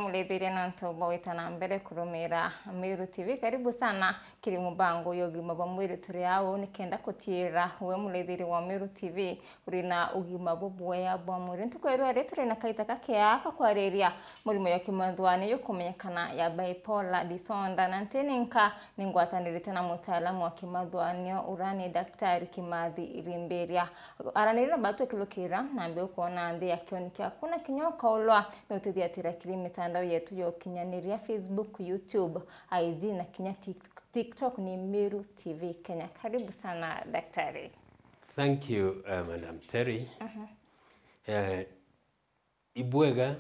mulethiria na ntobo witana mbere kurumira Meru TV. Karibu sana kiri mubango yogima bwa mwiri turi aho nikenda kutira we mulethiria wa Meru TV urina ugima bubwe bwa mwiri ntukwero ari turi na kaita kakea kakwareria murimo yo kimathwani yo kumenyekana ya bipolar disorder na nteninka ningwatanirite na mutaalamu wa kimathwani urani daktari Kimathi Irimberia aranirira batu kilokira na mbe kuona ndi yakioniki hakuna kinyoka olwa notithia tira kiri mitandao yetu yo kinyaniria Facebook, YouTube, IG na kinya TikTok ni Meru TV Kenya. Karibu sana daktari. Thank you, Madam Terry. Ibwega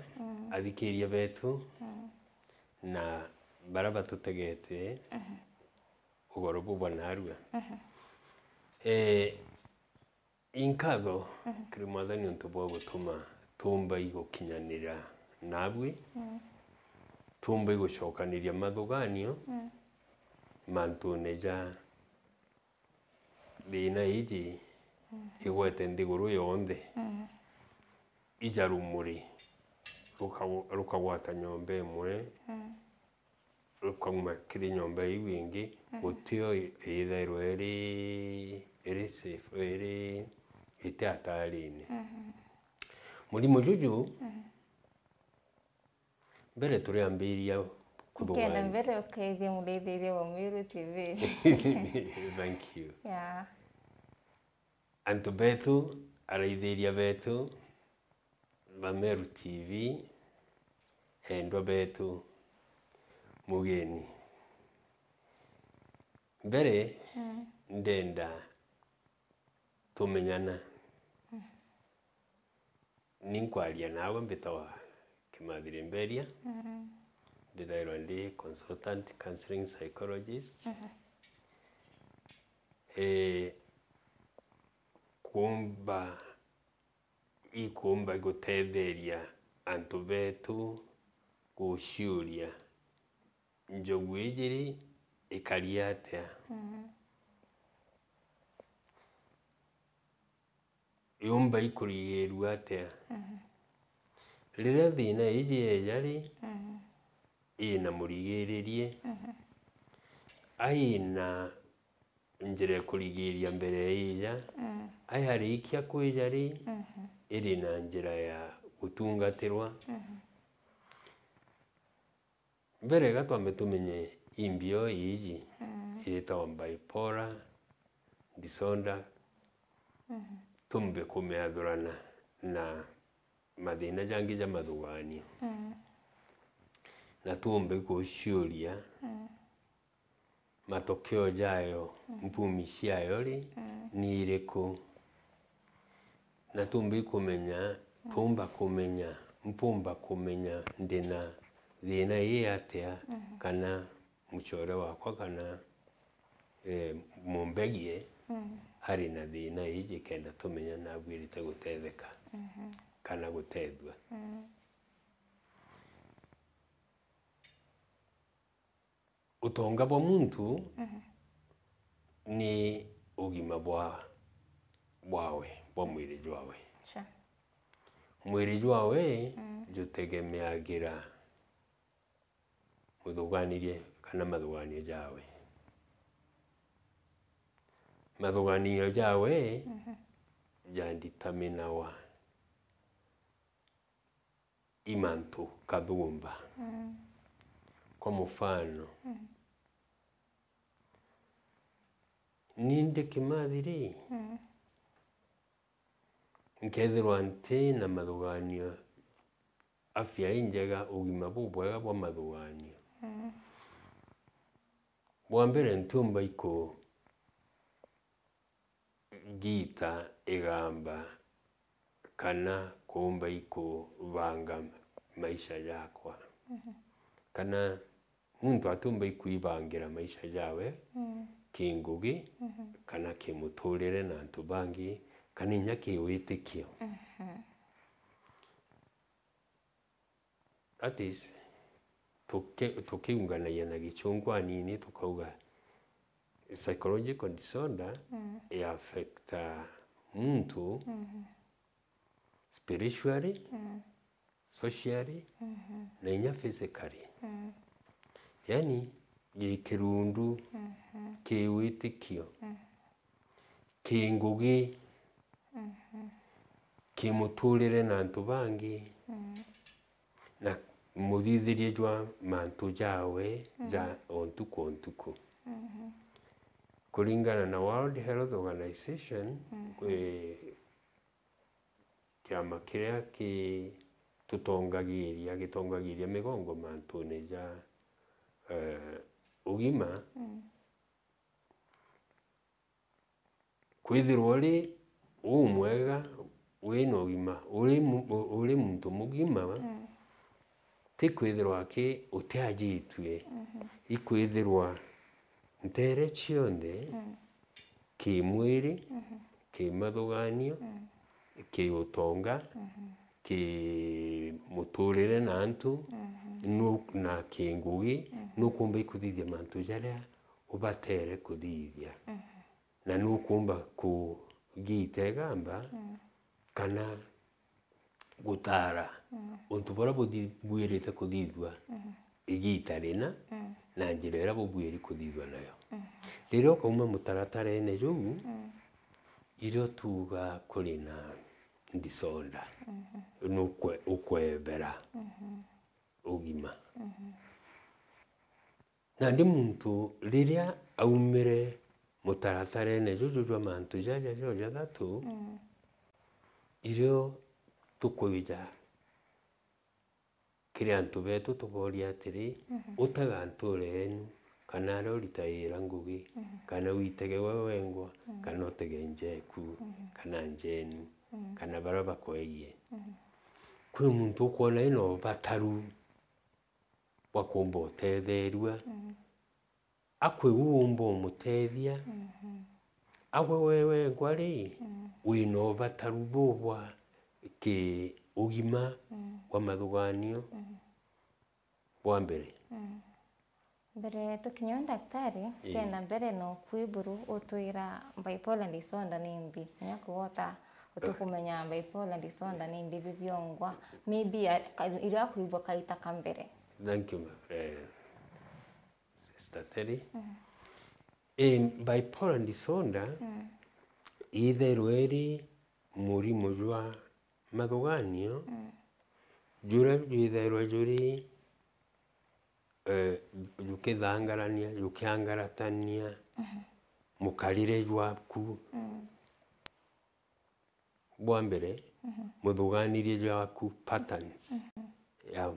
athikiria betu na baraba tutegete ugoro bubwa narua. Inkatho kiri mwathani ntubwo gutuma tumba igukinyanira nabwe tumba igucokaniria mathuganio mantuneja thina iji igwete ndiguru yonthe ijarumuri rukagwata nyombe imwe rukauma kiri nyombe iwingi gutio ithairwo eri safe eri itatarine murimu juju mbere turiambiria kuthugana kenda mbere ukeithia mulethiria wa Meru TV. Thank you. Yeah. Antu betu araithiria betu ba Meru TV hendwa betu mugeni mbere ndenda tumenyana ninkwaria nawe mbitawa Kimathi Irimberia ndithairwo ndi consultant counseling psychologist kumba gutetheria antu betu guciuria njogu ijiri ikaria atia yumba ikurigiru atia riria thina iji ejari ina murigiririe aina njire kurigiria mbere ija ai harikia kwijari iri na njira ya gutungatirwa mbere gatwambe tumenye imbio iji itawa bipolar disorder tumbe kumeathurana na mathina jangi ja mathuganio na tumbe kuciuria matokeo jayo mpumi ciayo ri ni iriku na tumbe kumenya mpumba kumenya ndina thina ii atia kana mucore wakwa kana mumbegie hari na thina iji kenda tumenya na gwirite gutetheka kana gutethwa utonga bwa muntu ni ugima bwawe bwa mwiri jwawe mwiri jwawe jutegemeagira muthuganirie kana mathuganio jawe mathuganio jawe janditamina imantu kathumba kwa mfano ninde Kimathi ri nkethirwa nti na mathuganio afya injega ugima bubwega bwa mathuganio bwa mbere ntumba iko gita igamba kana kumba iko vanga maisha yakwa kana muntu atumba ikuibangira maisha jawe kingugi kana kimuturire na antu bangi kana inya kiwitikio that is tukiunganagia na gichungwani ni tukauga psychological disorder affecta muntu spiritually socially na inya physically. Yani gikirundu kiwitikio kingugi kimuturire na antu bangi na muthithirie jwa mantu jawe ja ontuko ontuko. Kulingana na World Health Organization kiama kiria gitongagiria migongo mantu ja ugima kwithirwa uri umwega wina ugima uri muntu mugima ti kwithirwa ki utiajitwe ikwithirwa ntere cionde ki mwiri ki mathuganio ki utonga ki muturire na antu na ki ngugi nukumba ikuthithia mantu jaria ubatere kuthithia na nukumba kugitega kana gutara untu bora bwirite kuthithua igitarina na njira ira bubwiri kuthithua nayo. Riria ukauma mutaratarene juu irio tuga kuri na disorder ukwebera ugima na ndi muntu riria aumire mutaratarene juu jwa mantu jaja joja thatu irio tukwija kiri antu betu tukoria atiri utaga nture enu kana aria uritaira ngugi kana uitege wengwa kana utege njeku kana njenu kana bara bakweiye kwi muntu ukona ino bataru wakumba uthetherua akwi wumba umutethia awe wewe ngwari wino bataru bubwa ki ugima wa mathuganio wa mbere. Mbere tukinyo daktari kenda mbere no kwiburu utwira bipolar disorder nimbi nyakuota utukumenya bipolar disorder nimbi bibyongwa maybe ira kuibwa kaita kambere. Thank you Sister Terry. Bipolar disorder itherwa iri murimu jwa mathuganio jura itherwa juri jukithangarania jukiangaratania mukarire jwaku bwa mbere muthuganirie jwaku patterns ya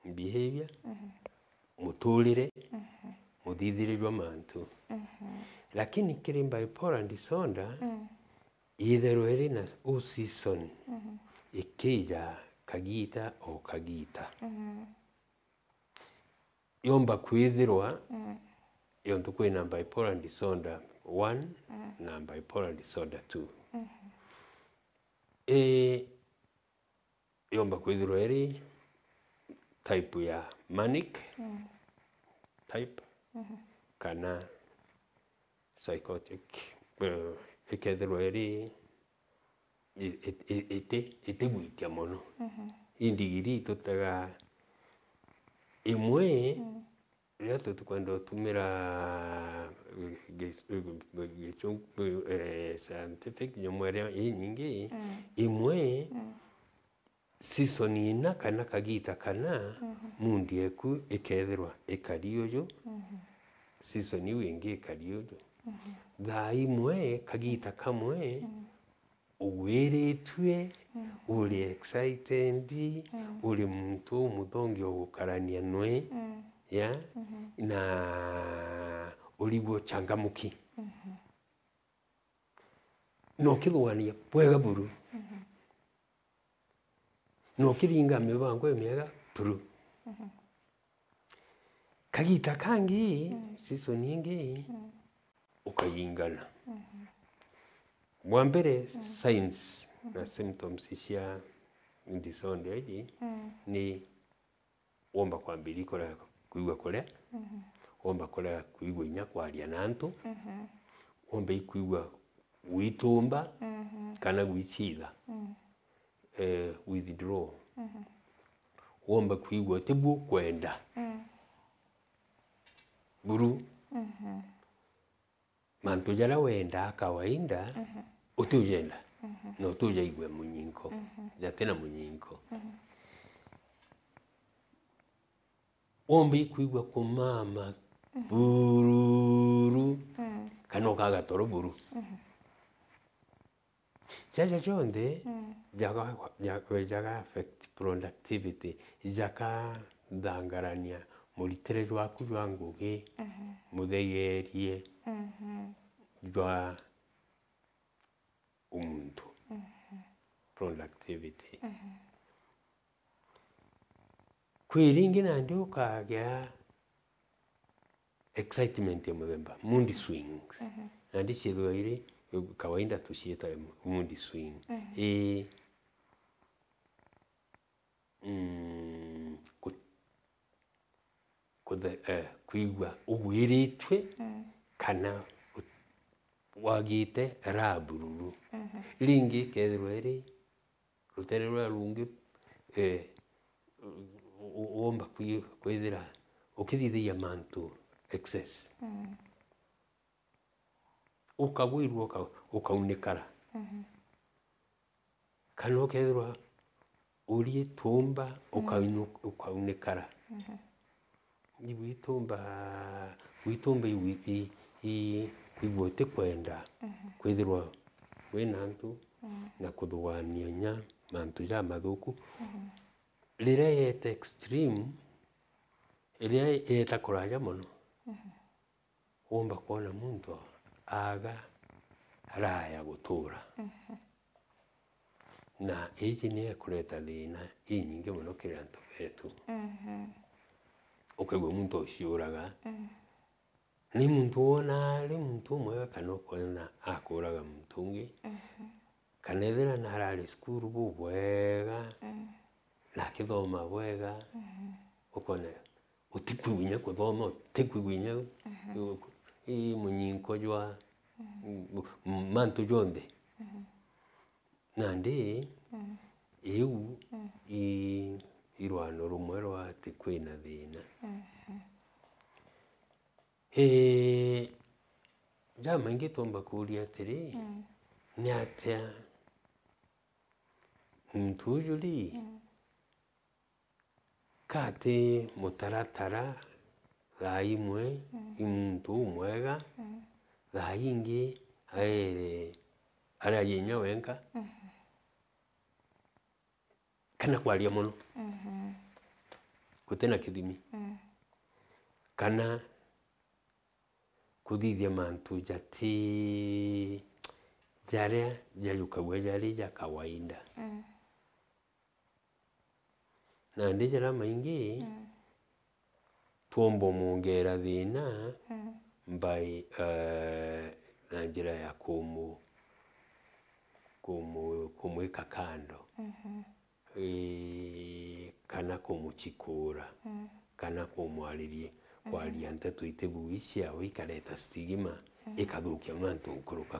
behavior muturire muthithire jwa mantu lakini kiri bipolar disorder itherwa iri na season ikija kagita o kagita yomba kwithirwa yontu kwina bipolar disorder 1 na bipolar disorder 2 yomba kwithirwa iri type ya manic type kana psychotic ikethirwa iri ite gwitia mono indigiri tutaga imwe ria tukwenda utumira scientific nyumweria nyingi imwe season ina kana kagita kana mundi eku ikethirwa ikariojo season wingi ikariojo thaa imwe kagita kamwe uwiritwe uri excited uri muntu muthongi ugukarania nwe ya na uligwo changamuki no kithuania bwega buru no kiringa mibango miega buru kagita kangi season nyingi ukayingana mwambere signs na symptoms cia disorder hii ni womba kwambiri kora kuigwa kore womba kora kuigwa inya kwaria na antu womba ikuigwa witumba kana gwicitha withdraw womba kuigwa tebu kwenda buru mantu jara wenda kawaida utujenda no tuja igwe munyinko jatena munyinko womba kuigwa kumama bururu kano kaga toro buru jaja jonde jaga affect productivity jaka dangarania muritere jwaku jwa ngugi muthegerie jwa umuntu productivity kwiringi nandi ukagya excitement ya muthemba mood swings nandi chithwa iri kawaida tucieta mood swing kuigwa ugwiritwe kana wagite rabururu lingi kethirwa iri rutere rwa rungi womba kwithira ukithithia mantu excess ukagwirwa ukaunikara kana ukethirwa uri tumba ukaunikara witumba igwote kwenda kwithirwa wina ntu na kuthwania nya mantu ja mathuku rira yete extreme rira yeta kuraja muno womba kuona muntu aga raya gutura na iji ni kureta thina inyingi muno kiri antu betu ukegwa muntu uciuraga ni muntu wona ari muntu mwega kana ukona akuraga muntu ungi kana ethira narari skuru bwega na kithoma bwega ukone utikwinya kuthoma utikwinya munyinko jwa mantu jonde nandi iu irwano rumwe rwa ati kwina thina jama ingi tomba kuria atiri ni atia muntu juri kati mutaratara thaa imwe muntu mwega thaa ingi aria yinya wenka kana kwaria muno gutena kithimi kana kuthithia mantu jati jaria jayukagwa jari ja kawaida na ndijara maingi tuombo muongera thina by na njira ya kumwika kando kana kumuchikura kana kumwaririe kwaria nteto itebu icia wikareta stigma ikathukia mantu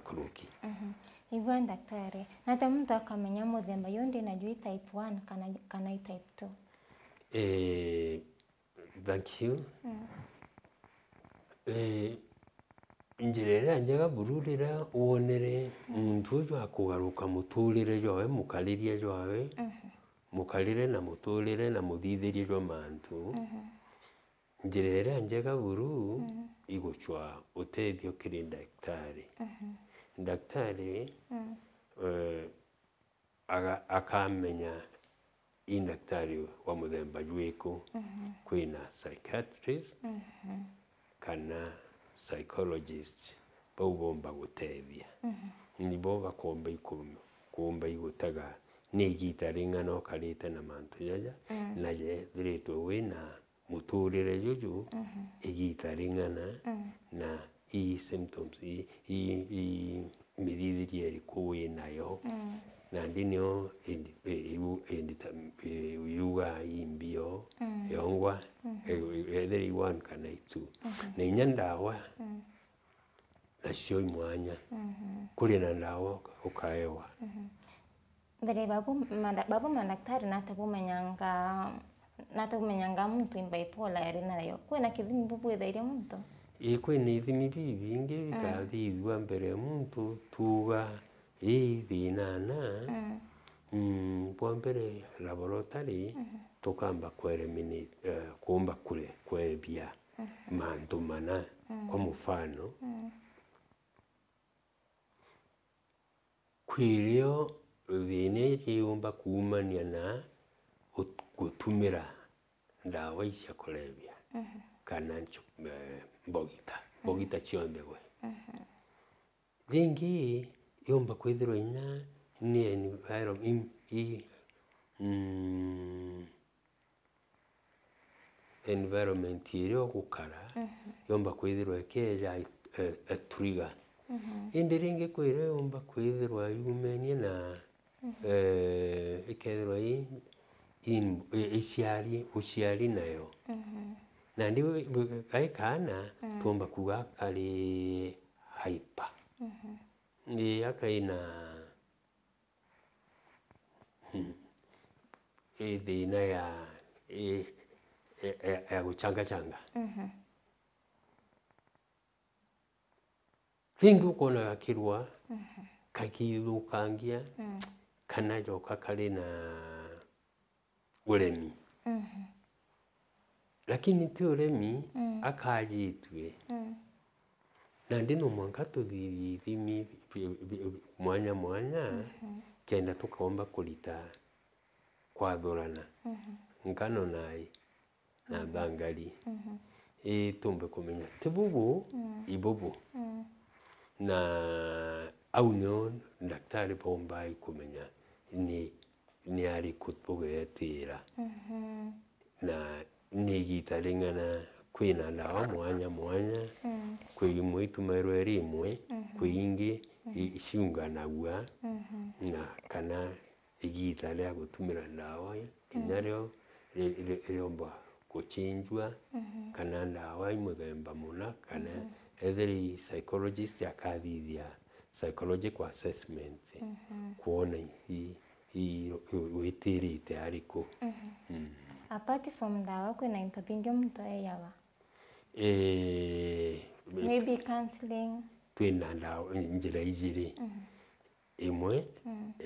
kuruki hivyo daktari na mtu akamenya muthemba yondi na jui type 1 kana type 2 thank you njirera njega bururira wonere muntu jwa kugaruka muturire jwawe mukaririe jwawe mukarire na muturire na muthithirie jwa mantu njirera njega buru iguchwa utethio kiri daktari daktari akamenya daktari wa muthemba jwiku kwina psychiatrist kana psychologist baugomba gutethia nibo bakomba igutaga ni gita ringano karite na mantu jaja na je direto wina muturire juju igita ringana na symptoms midithiri eri kuwinayo na ndinio yuga imbio yongwa etheri one kana itu na inya ndawa nacio imwanya kuri na ndawa ukaewa mbere babu madaktari natabumenyanga muntu bipolar yari nayo kwina kithimi bubwithaire muntu kwina ithimi bibingi bikathithua mbere muntu tuga thina kwa mbere laboratory tukamba kuomba kwebia mantu mana kwa mfano kwirio thina ikiumba kuumania na gutumira ndawa icia kulevya kana mbogita cionthe we ringi yomba kwithirwa inya ni environment iria gukara yomba kwithirwa ikeja trigger indi ringi kwira yomba kwithirwa yumenie na ikethirwa uciari nayo na ndi kana tuomba kuga kari hyper ni akaina thina ya guchanga ringi ukona gakirwa kakithukangia kana joka kari na uremi lakini ti uremi akajitwe na ndi no mwanka tuthiri ithimi mwanya kenda tukaomba kulita kwathurana ngano nai na thangari tumbe kumenya ti bubu ibubu na au nio daktari bombai kumenya ni ari kutugetira na ni gita ringana kwina ndawa mwanya kwi imwe itumairwo rimwe kwi ingi iciunganagua na kana igita ria gutumira ndawa kinyario riomba guchinjwa kana ndawa imuthemba muna kana every psychologist akathithia psychological assessment kuona witirite ariko apart from ndawa kwina into bingi muntu eyawa maybe counseling twina ndawa njira ijiri imwe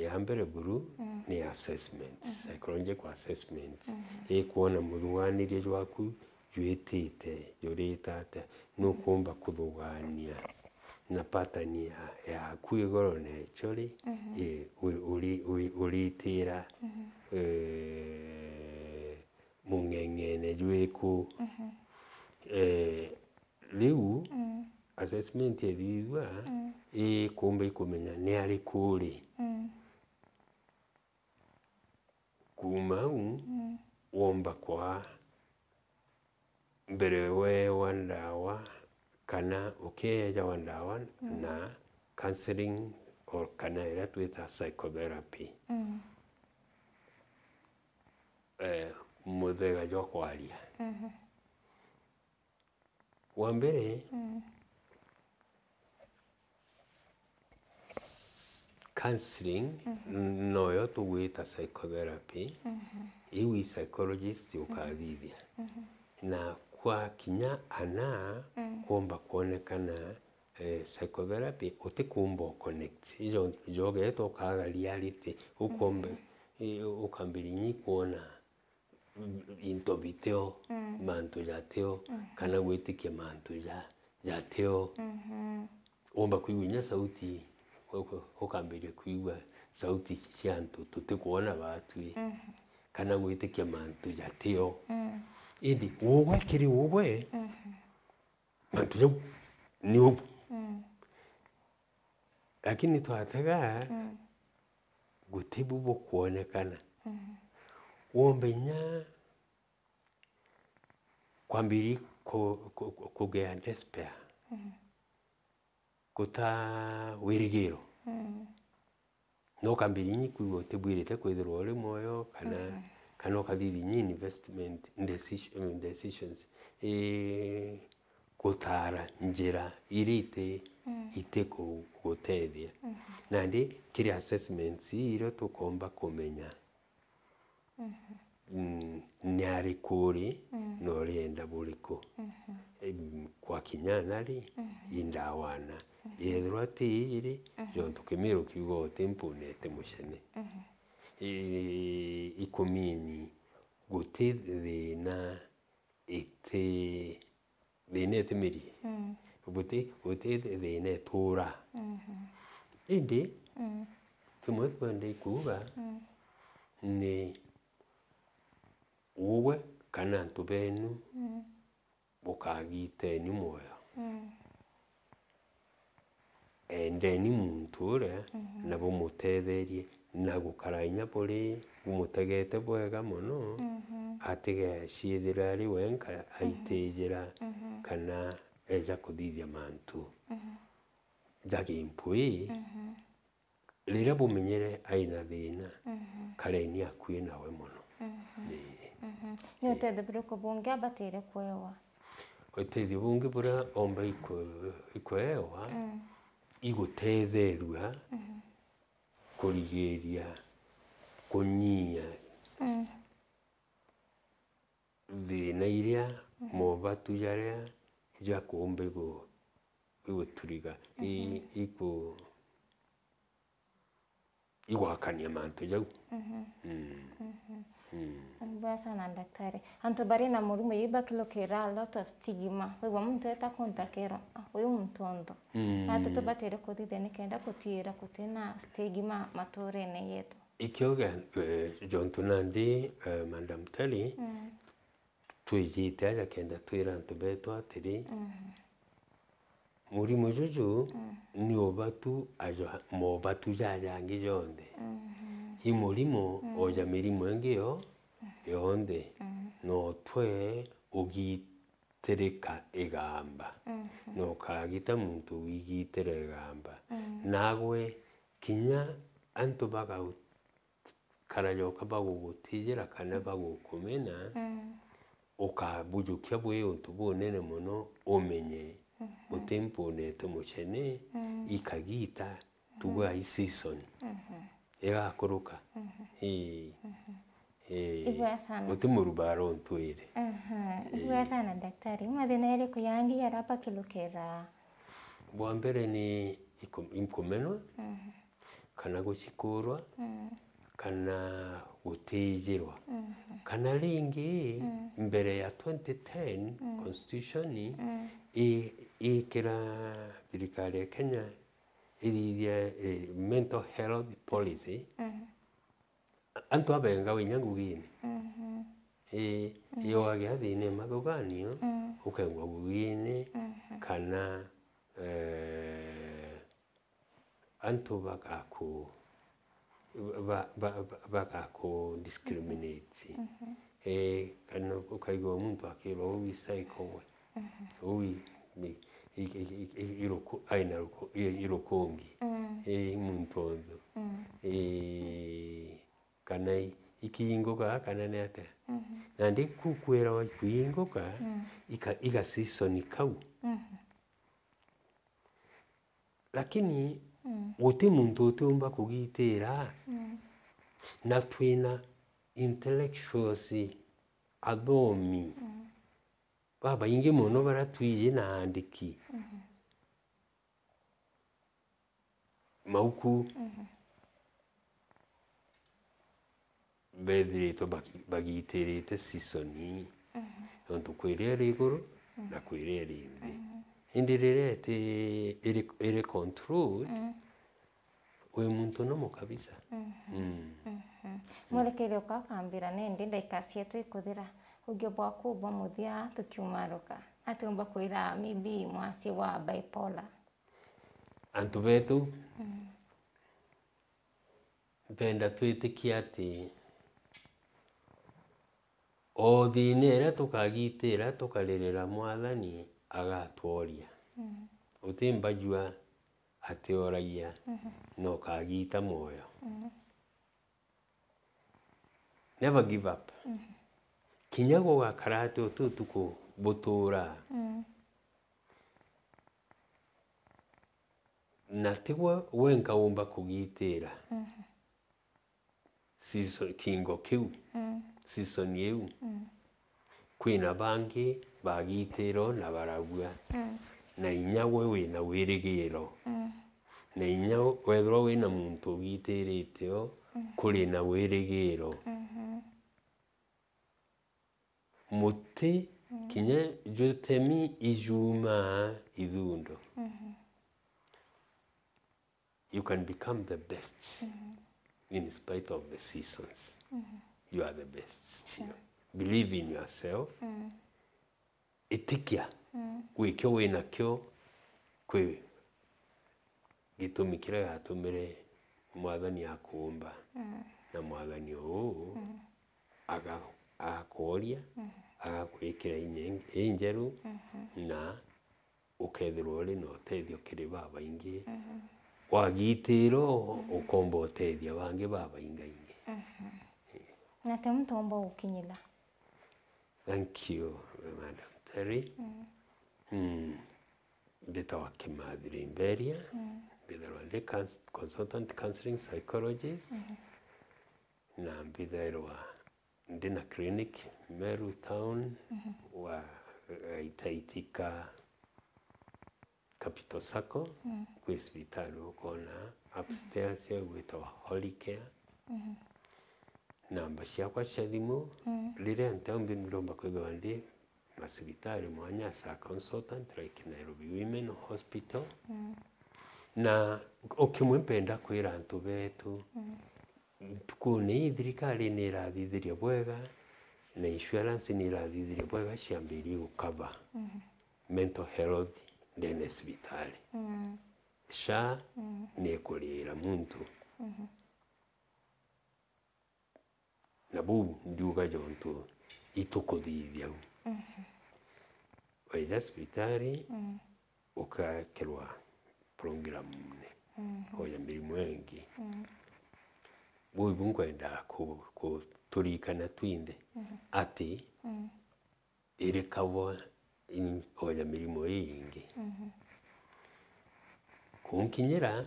ya mbere buru ni assessment psychological assessment kuona muthuganirie jwaku jwitite juritate no kumba kuthugania na pattern ya kuigoro ne chori uritira mungengene jwiku riu assessment erithwa kumbe kumenya ni ari kuri kuma womba kwa mbere we wandawa kana ukeja wandawa na counseling or kana ira twita psychotherapy muthega jo kwaria wa mbere counseling noyo tugwita psychotherapy iwi psychologist ukathithia na kwa kinya ana kuomba kuonekana psychotherapy utikumba connect ijo joge to kaga reality ukombe ukambirinyi kuona into biteo mantu jateo kana gwitikia mantu jateo omba kuigwa sauti ukambiria kuigwa sauti cia antu tutikuona batu kana gwitikia mantu jateo indi wowe kiri wowe mantu jau ni ubu lakini twataga gutibu bo kuonekana wombenya kwambiri kugea despair kuta wirigiro no kambiri ni kuigo tebwirite kwithirwa uri moyo kana ukathithia investment decisions gutara njira irite ite gutethia nandi kiri assessments iro tukomba kumenya nyari kuri norienda buriko kwa kinyana ri indawana yethwa tiiri jontu kimiro kiugo tempunete mushene ikomini guti thina ite thina etemiri guti thina etura indi kimwe kwende kuga ni uwe kana antu benu bukagite ni moyo endeni muntu uria na bumutetherie na gukarainya buri bumutegete bwega muno atige ciithira ari wenka aitijira kana eja kuthithia mantu jagi mpui rira bumenyere aina thina kareni akui nawe muno ni utethio buriko bungi abatire kwewa utethio bungi bura omba ikwewa igutetherua kurigiria kunyia thina iria mobatu jaria jakumbe iguturiga igwakania mantu jau Mbaya sana daktari. Antu bari na murumu yiba kilokera a lot of stigma. Wewe muntu eta kontakero. Uyu mtondo. Na tutubatire kuthithia nikenda kutira kutena stigma maturene yetu. Ikioga jontu nandi Madam Tali twijite aja kenda twira antu betu atiri murimu juju ni obatu ajo mobatu jajangi jonde imurimo oja mirimo engio yonde no twe ugitereka egamba no kagita muntu wigitera egamba nagwe kinya antu baga karajoka bagugutijira kana bagukumena ukabujukia bwe untu bunene muno umenye utemponete muchene ikagita tugwa season kuruka Ibaya sana. Utimurubaro ntwire Ibaya sana daktari. Mathina iri kuyangi yarapa kilokera. Bwa mbere ni inkomeno kana gucikurwa kana gutijirwa kana ringi mbere ya 2010 constitution ikira thirikari ya Kenya iriria mental health policy antu abenga winyangugini iyo agia thine mathuganio ukengwa gugini kana antu bakaku discriminate kana ukaigwa muntu akira uwi psycho uwi irokongi muntu ondo kana ikiinguka kana nete nandi kukwera wa kuinguka iga season kau lakini wote muntu utumba kugitira na twina intellectuals athomi baba inge muno baratwije na andiki mauku bedrito bagiterete seasoni onto kwirere iguru na kwirere indi indirerete ere control we muntu no mukabisa Mwelekeo kwa kambira nende ndeka cietu ikuthira ugio bwa kubwa muthia tukiumaruka atumba kwira maybe mwasi wa bipolar antu betu benda twitikia ati o thine tukagitira tukarerera mwathani agatworia utimbajua atioragia no kagita moyo never give up kinyago gakarate tutuko botora na tigwa wenka umba kugitira season kingo kiu season yeu kwina bangi bagitiro na baragua na inya wewe na wirigiro na inya wethro wina muntu gitiritio kuri na wirigiro muti kinya jutemi ijuma idundo you can become the best in spite of the seasons. You are the best still. Believe in yourself. Itikia. Wikyo winakyo kwe gitumi kira gatumire mwathani akuumba na mwathani o agakoria agakwikira injeru na ukethirwo ri no tethio kiri baba ingi wagitiro ukomba utethia bangi baba ingaingi. Na te mtombo ukinyila. Thank you, Madam Terry. Bita wa Kimathiri Mberia. Bita wa consultant counseling psychologist. Na bita wa ndina clinic Meru Town wa Itaitika Capital Sacco. Kwa hospitali ukona upstairs ya wita wa Holy Care. Namba ciakwa cia thimu rire ntambi ndiromba kwithwa ndi masibitari mwanya sa consultant like Nairobi Women Hospital na ukimwempenda kwira antu betu tukuni thirikari ni irathithirie bwega na insurance ni irathithirie bwega ciambiri gukava mental health ndene sibitari SHA ni kurira muntu na bu ndiuga jonto itukuthithia waija sibitari ukakerwa program ne hoya mirimu engi bu bunkwenda ku turikana twinde ati iri kawa in hoya mirimu ingi kunkinyira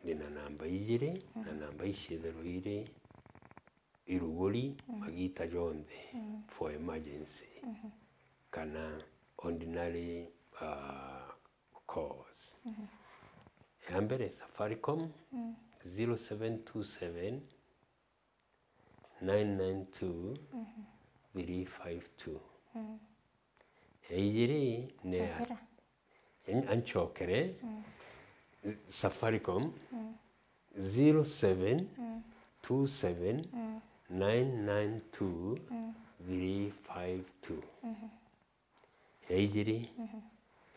ndina namba igiri na namba icithero iri iruguri magita jonde for emergency kana ordinary calls. Yambere Safaricom 0727 992 352. Ejiri ne anchokere Safaricom 0727 992 352. Ejiri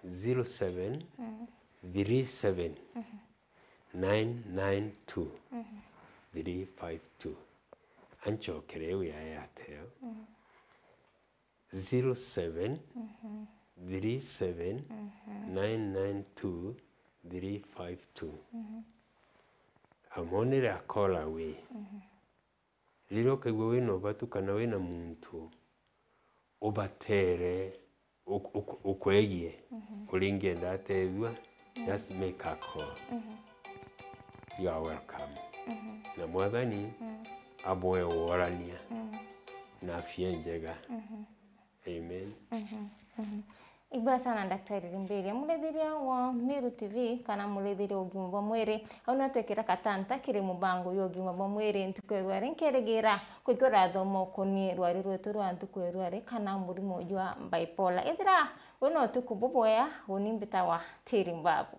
07 37 992 352. Anchokere we Airtel 07 37 992 352. Amonere akola we riro kagwe wino batu kana wina muntu ubatere ukwegie ulinge ndatethwa just make a call. You are welcome. Na mwathani aboe worania na afya njega. Amen. Igwa sana Daktari Mberia mulethiria wa Meru TV kana mulethiria ugima bwa mwiri au natwekira katanta kiri mubango yo ugima bwa mwiri ntukwirwa rinkeregira kwikora thomo koni rwari rwetu rwa ntukwirwa kana murimo jwa bipolar ithira wino tukuboboya unimbita wa Terry Mbabu.